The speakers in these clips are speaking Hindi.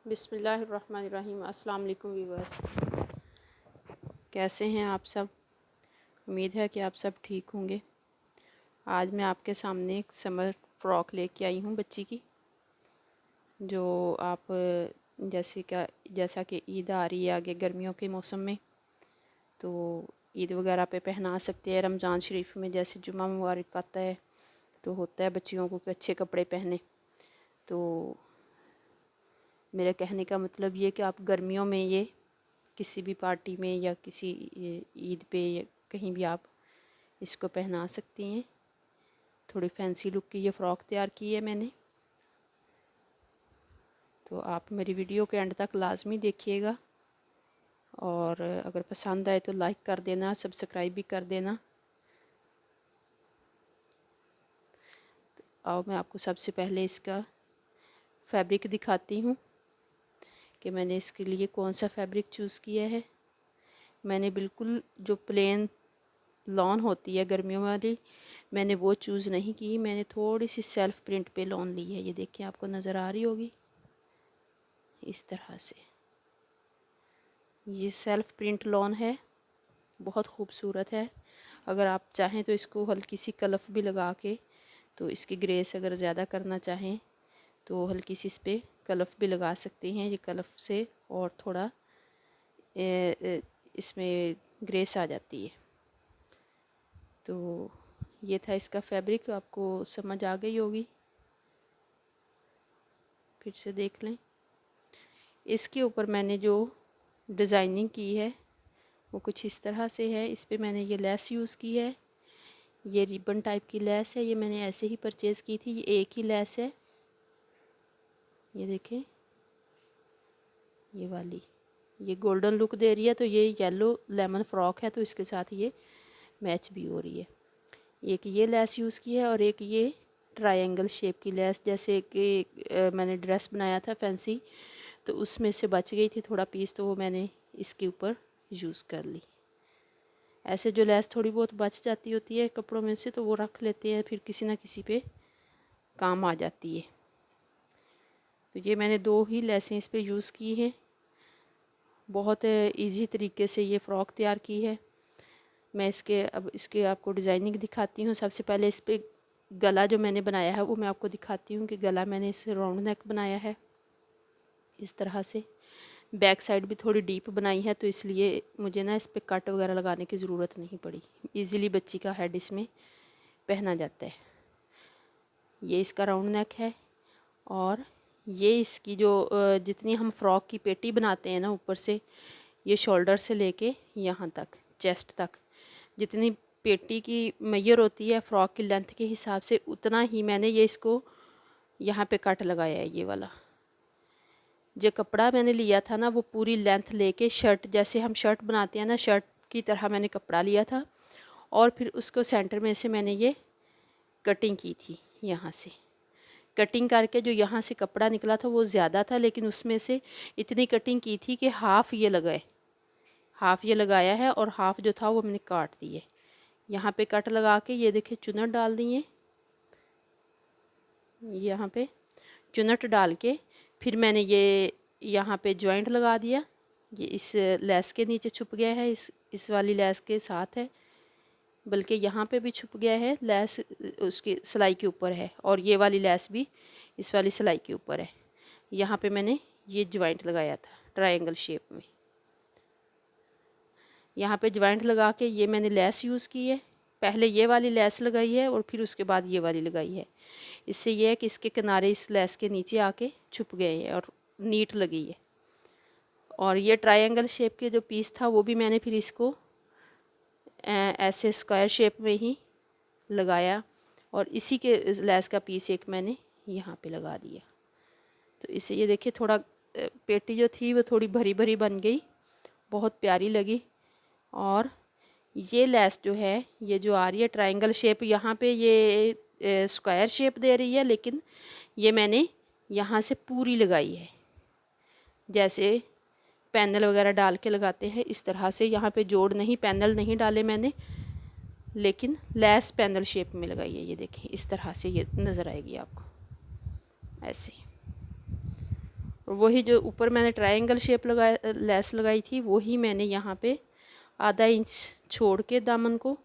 बिस्मिल्लाहिर्रहमानिर्रहीम। अस्सलाम वालेकुम व्यूअर्स, कैसे हैं आप सब। उम्मीद है कि आप सब ठीक होंगे। आज मैं आपके सामने एक समर फ्रॉक लेके आई हूँ बच्ची की, जो आप जैसा कि ईद आ रही है आगे गर्मियों के मौसम में, तो ईद वगैरह पे पहना सकते हैं। रमज़ान शरीफ में जैसे जुम्मा मुबारक आता है तो होता है बच्चियों को कि अच्छे कपड़े पहने। तो मेरे कहने का मतलब ये कि आप गर्मियों में ये किसी भी पार्टी में या किसी ईद पे या कहीं भी आप इसको पहना सकती हैं। थोड़ी फैंसी लुक की ये फ़्रॉक तैयार की है मैंने, तो आप मेरी वीडियो के एंड तक लाजमी देखिएगा और अगर पसंद आए तो लाइक कर देना, सब्सक्राइब भी कर देना। और मैं आपको सबसे पहले इसका फैब्रिक दिखाती हूँ कि मैंने इसके लिए कौन सा फैब्रिक चूज़ किया है। मैंने बिल्कुल जो प्लेन लॉन होती है गर्मियों वाली, मैंने वो चूज़ नहीं की। मैंने थोड़ी सी सेल्फ प्रिंट पे लॉन ली है। ये देखिए, आपको नज़र आ रही होगी इस तरह से। ये सेल्फ प्रिंट लॉन है, बहुत खूबसूरत है। अगर आप चाहें तो इसको हल्की सी कलफ भी लगा के, तो इसकी ग्रेस अगर ज़्यादा करना चाहें तो हल्की सी इस पर कलफ भी लगा सकते हैं। ये कलफ से और थोड़ा इसमें ग्रेस आ जाती है। तो ये था इसका फैब्रिक, आपको समझ आ गई होगी। फिर से देख लें। इसके ऊपर मैंने जो डिज़ाइनिंग की है वो कुछ इस तरह से है। इस पे मैंने ये लेस यूज़ की है। ये रिबन टाइप की लेस है, ये मैंने ऐसे ही परचेज़ की थी। ये एक ही लेस है, ये देखें, ये वाली, ये गोल्डन लुक दे रही है। तो ये येलो लेमन फ्रॉक है तो इसके साथ ये मैच भी हो रही है। एक ये लेस यूज़ की है और एक ये ट्रायंगल शेप की लेस, जैसे कि मैंने ड्रेस बनाया था फैंसी, तो उसमें से बच गई थी थोड़ा पीस, तो वो मैंने इसके ऊपर यूज़ कर ली। ऐसे जो लेस थोड़ी बहुत बच जाती होती है कपड़ों में से, तो वो रख लेते हैं, फिर किसी ना किसी पे काम आ जाती है। तो ये मैंने दो ही लेसें इस पे यूज़ की हैं। बहुत इजी तरीके से ये फ़्रॉक तैयार की है। मैं इसके आपको डिज़ाइनिंग दिखाती हूँ। सबसे पहले इस पर गला जो मैंने बनाया है वो मैं आपको दिखाती हूँ कि गला मैंने इसे राउंड नेक बनाया है इस तरह से। बैक साइड भी थोड़ी डीप बनाई है, तो इसलिए मुझे ना इस पर कट वगैरह लगाने की ज़रूरत नहीं पड़ी। इजीली बच्ची का हेड इसमें पहना जाता है। ये इसका राउंड नेक है और ये इसकी जो जितनी हम फ्रॉक की पेटी बनाते हैं ना, ऊपर से ये शोल्डर से लेके यहाँ तक चेस्ट तक जितनी पेटी की मैयर होती है फ़्रॉक की लेंथ के हिसाब से, उतना ही मैंने ये इसको यहाँ पे कट लगाया है। ये वाला जो कपड़ा मैंने लिया था ना, वो पूरी लेंथ लेके शर्ट, जैसे हम शर्ट बनाते हैं ना, शर्ट की तरह मैंने कपड़ा लिया था और फिर उसको सेंटर में से मैंने ये कटिंग की थी। यहाँ से कटिंग करके जो यहाँ से कपड़ा निकला था वो ज़्यादा था, लेकिन उसमें से इतनी कटिंग की थी कि हाफ़ ये लगाए, हाफ़ ये लगाया है और हाफ़ जो था वो मैंने काट दिए। यहाँ पे कट लगा के ये देखिए चुनट डाल दिए। यहाँ पे चुनट डाल के फिर मैंने ये यहाँ पे जॉइंट लगा दिया। ये इस लेस के नीचे छुप गया है, इस वाली लेस के साथ है, बल्कि यहाँ पे भी छुप गया है। लेस उसकी सिलाई के ऊपर है और ये वाली लेस भी इस वाली सिलाई के ऊपर है। यहाँ पे मैंने ये जॉइंट लगाया था ट्रायंगल शेप में। यहाँ पे जॉइंट लगा के ये मैंने लेस यूज़ की है। पहले ये वाली लेस लगाई है और फिर उसके बाद ये वाली लगाई है। इससे ये है कि इसके किनारे इस लेस के नीचे आके छुप गए हैं और नीट लगी है। और ये ट्रायंगल शेप के जो पीस था वो भी मैंने फिर इसको ऐसे स्क्वायर शेप में ही लगाया और इसी के लेस का पीस एक मैंने यहाँ पे लगा दिया। तो इससे ये देखिए थोड़ा पेटी जो थी वो थोड़ी भरी भरी बन गई, बहुत प्यारी लगी। और ये लेस जो है, ये जो आ रही है ट्रायंगल शेप, यहाँ पे ये स्क्वायर शेप दे रही है, लेकिन ये मैंने यहाँ से पूरी लगाई है, जैसे पैनल वगैरह डाल के लगाते हैं इस तरह से। यहाँ पे जोड़ नहीं, पैनल नहीं डाले मैंने, लेकिन लेस पैनल शेप में लगाई है। ये देखें इस तरह से ये नज़र आएगी आपको ऐसे। और वही जो ऊपर मैंने ट्रायंगल शेप लगाया लेस लगाई थी, वही मैंने यहाँ पे आधा इंच छोड़ के दामन को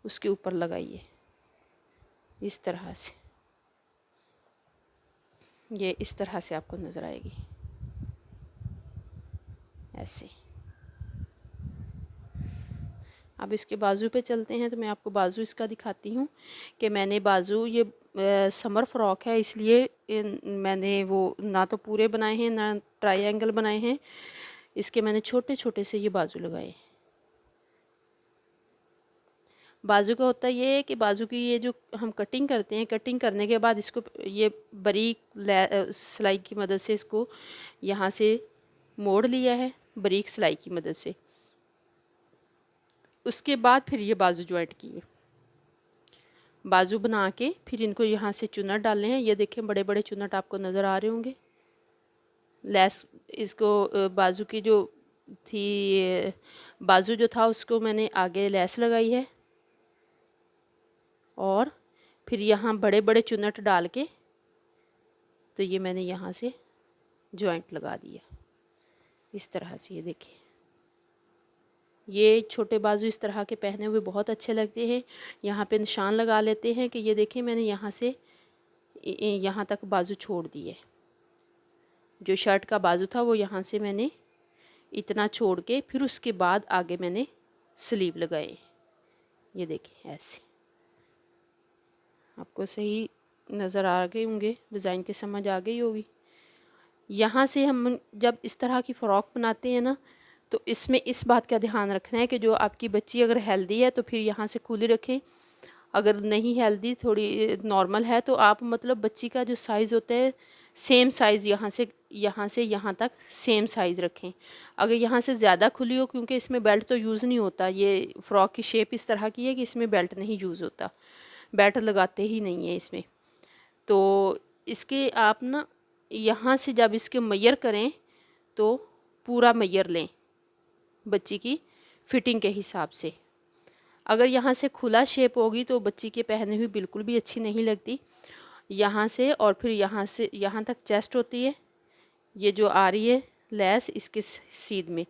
उसके ऊपर लगाइए इस तरह से। ये इस तरह से आपको नज़र आएगी ऐसे। अब इसके बाजू पे चलते हैं, तो मैं आपको बाजू इसका दिखाती हूँ कि मैंने बाजू ये समर फ्रॉक है, इसलिए मैंने वो ना तो पूरे बनाए हैं ना ट्रायंगल बनाए हैं, इसके मैंने छोटे छोटे से ये बाजू लगाए। बाजू का होता ये है कि बाजू की ये जो हम कटिंग करते हैं, कटिंग करने के बाद इसको ये बारीक सिलाई की मदद से इसको यहाँ से मोड़ लिया है बारीक सिलाई की मदद से। उसके बाद फिर ये बाजू ज्वाइंट किए, बाजू बना के फिर इनको यहाँ से चुन्नट डालने हैं। ये देखें बड़े बड़े चुन्नट आपको नज़र आ रहे होंगे। लेस इसको बाजू की जो थी, बाजू जो था उसको मैंने आगे लेस लगाई है और फिर यहाँ बड़े बड़े चुन्नट डाल के तो ये मैंने यहाँ से जॉइंट लगा दिया इस तरह से। ये देखिए, ये छोटे बाजू इस तरह के पहने हुए बहुत अच्छे लगते हैं। यहाँ पे निशान लगा लेते हैं कि ये देखिए मैंने यहाँ से यहाँ तक बाजू छोड़ दिए। जो शर्ट का बाजू था वो यहाँ से मैंने इतना छोड़ के फिर उसके बाद आगे मैंने स्लीव लगाए। ये देखिए ऐसे, आपको सही नज़र आ गए होंगे, डिज़ाइन की समझ आ गई होगी। यहाँ से हम जब इस तरह की फ़्रॉक बनाते हैं ना, तो इसमें इस बात का ध्यान रखना है कि जो आपकी बच्ची अगर हेल्दी है तो फिर यहाँ से खुली रखें, अगर नहीं हेल्दी थोड़ी नॉर्मल है तो आप मतलब बच्ची का जो साइज़ होता है सेम साइज़ यहाँ से यहाँ तक सेम साइज़ रखें। अगर यहाँ से ज़्यादा खुली हो, क्योंकि इसमें बेल्ट तो यूज़ नहीं होता, ये फ़्रॉक की शेप इस तरह की है कि इसमें बेल्ट नहीं यूज़ होता, बेल्ट लगाते ही नहीं है इसमें। तो इसके आप ना यहाँ से जब इसके मैयर करें तो पूरा मैयर लें बच्ची की फिटिंग के हिसाब से। अगर यहाँ से खुला शेप होगी तो बच्ची के पहने हुई बिल्कुल भी अच्छी नहीं लगती। यहाँ से और फिर यहाँ से यहाँ तक चेस्ट होती है, ये जो आ रही है लेस इसके सीध में,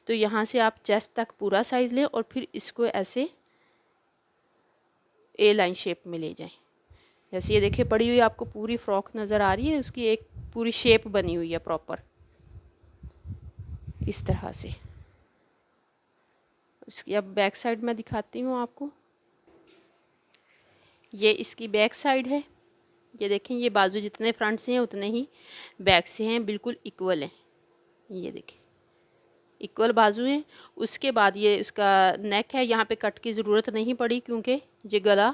तो यहाँ से आप चेस्ट तक पूरा साइज़ लें और फिर इसको ऐसे ए लाइन शेप में ले जाएं। जैसे ये देखिए पड़ी हुई आपको पूरी फ्रॉक नज़र आ रही है, उसकी एक पूरी शेप बनी हुई है प्रॉपर इस तरह से। इसकी अब बैक साइड में दिखाती हूँ आपको। ये इसकी बैक साइड है। ये देखें, ये बाजू जितने फ्रंट से हैं उतने ही बैक से हैं, बिल्कुल इक्वल हैं। ये देखें इक्वल बाजू हैं। उसके बाद ये इसका नेक है, यहाँ पे कट की ज़रूरत नहीं पड़ी क्योंकि ये गला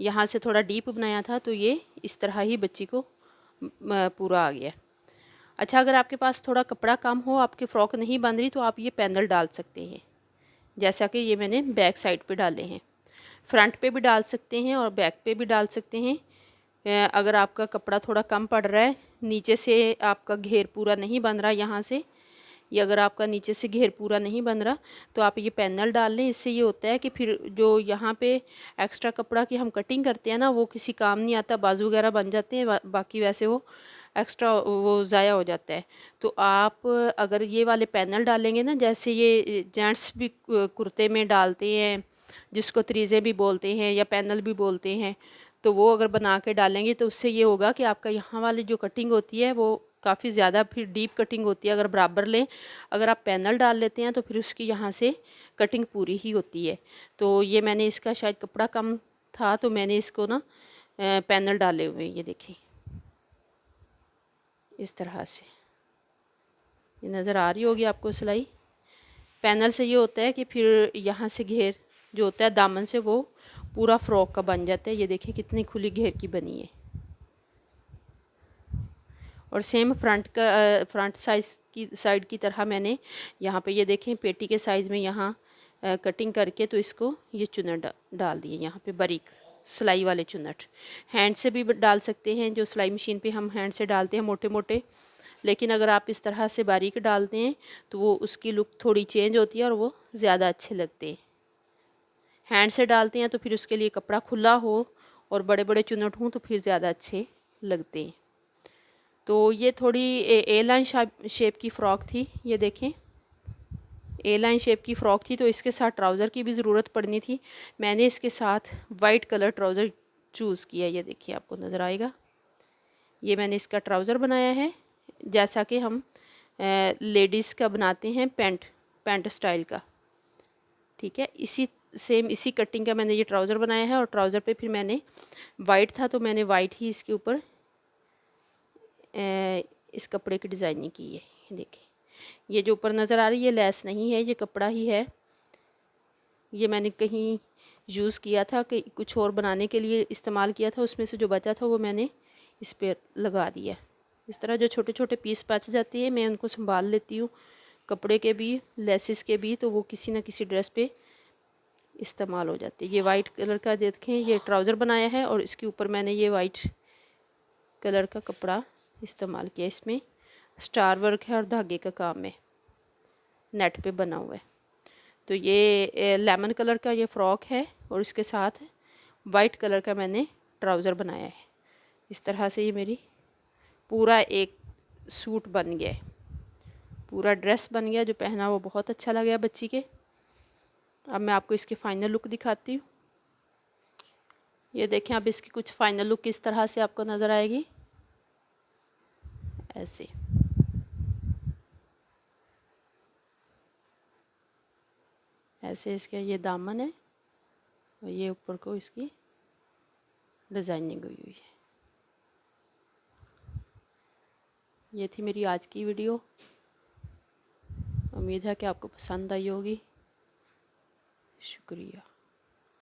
यहाँ से थोड़ा डीप बनाया था, तो ये इस तरह ही बच्ची को पूरा आ गया। अच्छा, अगर आपके पास थोड़ा कपड़ा कम हो, आपकी फ़्रॉक नहीं बन रही, तो आप ये पैनल डाल सकते हैं, जैसा कि ये मैंने बैक साइड पे डाले हैं। फ्रंट पे भी डाल सकते हैं और बैक पे भी डाल सकते हैं। अगर आपका कपड़ा थोड़ा कम पड़ रहा है, नीचे से आपका घेर पूरा नहीं बन रहा यहाँ से, या अगर आपका नीचे से घेर पूरा नहीं बन रहा, तो आप ये पैनल डाल लें। इससे ये होता है कि फिर जो यहाँ पे एक्स्ट्रा कपड़ा की हम कटिंग करते हैं ना, वो किसी काम नहीं आता, बाजू वगैरह बन जाते हैं, बाकी वैसे वो एक्स्ट्रा वो ज़ाया हो जाता है। तो आप अगर ये वाले पैनल डालेंगे ना, जैसे ये जेंट्स भी कुर्ते में डालते हैं, जिसको तरीज़े भी बोलते हैं या पैनल भी बोलते हैं, तो वो अगर बना के डालेंगे तो उससे ये होगा कि आपका यहाँ वाली जो कटिंग होती है वो काफ़ी ज़्यादा फिर डीप कटिंग होती है अगर बराबर लें। अगर आप पैनल डाल लेते हैं तो फिर उसकी यहाँ से कटिंग पूरी ही होती है। तो ये मैंने इसका शायद कपड़ा कम था तो मैंने इसको ना पैनल डाले हुए, ये देखिए इस तरह से ये नज़र आ रही होगी आपको सिलाई। पैनल से ये होता है कि फिर यहाँ से घेर जो होता है दामन से वो पूरा फ्रॉक का बन जाता है। ये देखिए कितनी खुली घेर की बनी है। और सेम फ्रंट साइड की तरह मैंने यहाँ पे ये देखें पेटी के साइज़ में यहाँ कटिंग करके तो इसको ये चुन्नट डाल दिए यहाँ पे बारीक सिलाई वाले चुन्नट। हैंड से भी डाल सकते हैं, जो सिलाई मशीन पे हम हैंड से डालते हैं मोटे मोटे, लेकिन अगर आप इस तरह से बारीक डालते हैं तो वो उसकी लुक थोड़ी चेंज होती है और वो ज़्यादा अच्छे लगते हैं। हैंड से डालते हैं तो फिर उसके लिए कपड़ा खुला हो और बड़े बड़े चुन्नट हों तो फिर ज़्यादा अच्छे लगते हैं। तो ये थोड़ी ए लाइन शेप की फ़्रॉक थी, ये देखें ए लाइन शेप की फ़्रॉक थी, तो इसके साथ ट्राउज़र की भी ज़रूरत पड़नी थी। मैंने इसके साथ वाइट कलर ट्राउज़र चूज़ किया, ये देखिए आपको नज़र आएगा। ये मैंने इसका ट्राउज़र बनाया है जैसा कि हम लेडीज़ का बनाते हैं, पैंट स्टाइल का, ठीक है। इसी कटिंग का मैंने ये ट्राउज़र बनाया है, और ट्राउज़र पे फिर मैंने वाइट था तो मैंने वाइट ही इसके ऊपर इस कपड़े की डिज़ाइनिंग की है। देखिए ये जो ऊपर नज़र आ रही है लेस नहीं है, ये कपड़ा ही है। ये मैंने कहीं यूज़ किया था कि कुछ और बनाने के लिए इस्तेमाल किया था, उसमें से जो बचा था वो मैंने इस पर लगा दिया। इस तरह जो छोटे छोटे पीस बच जाते हैं मैं उनको संभाल लेती हूँ, कपड़े के भी लेसिस के भी, तो वो किसी ना किसी ड्रेस पे इस्तेमाल हो जाते हैं। ये वाइट कलर का देखें ये ट्राउज़र बनाया है, और इसके ऊपर मैंने ये वाइट कलर का कपड़ा इस्तेमाल किया। इसमें स्टार वर्क है और धागे का काम है, नेट पे बना हुआ है। तो ये लेमन कलर का ये फ़्रॉक है, और इसके साथ वाइट कलर का मैंने ट्राउज़र बनाया है। इस तरह से ये मेरी पूरा एक सूट बन गया है, पूरा ड्रेस बन गया। जो पहना वो बहुत अच्छा लगा बच्ची के। अब मैं आपको इसकी फ़ाइनल लुक दिखाती हूँ। ये देखें अब इसकी कुछ फ़ाइनल लुक किस तरह से आपको नज़र आएगी, ऐसे। ऐसे इसका ये दामन है, और ये ऊपर को इसकी डिज़ाइनिंग हुई हुई है। ये थी मेरी आज की वीडियो, उम्मीद है कि आपको पसंद आई होगी। शुक्रिया।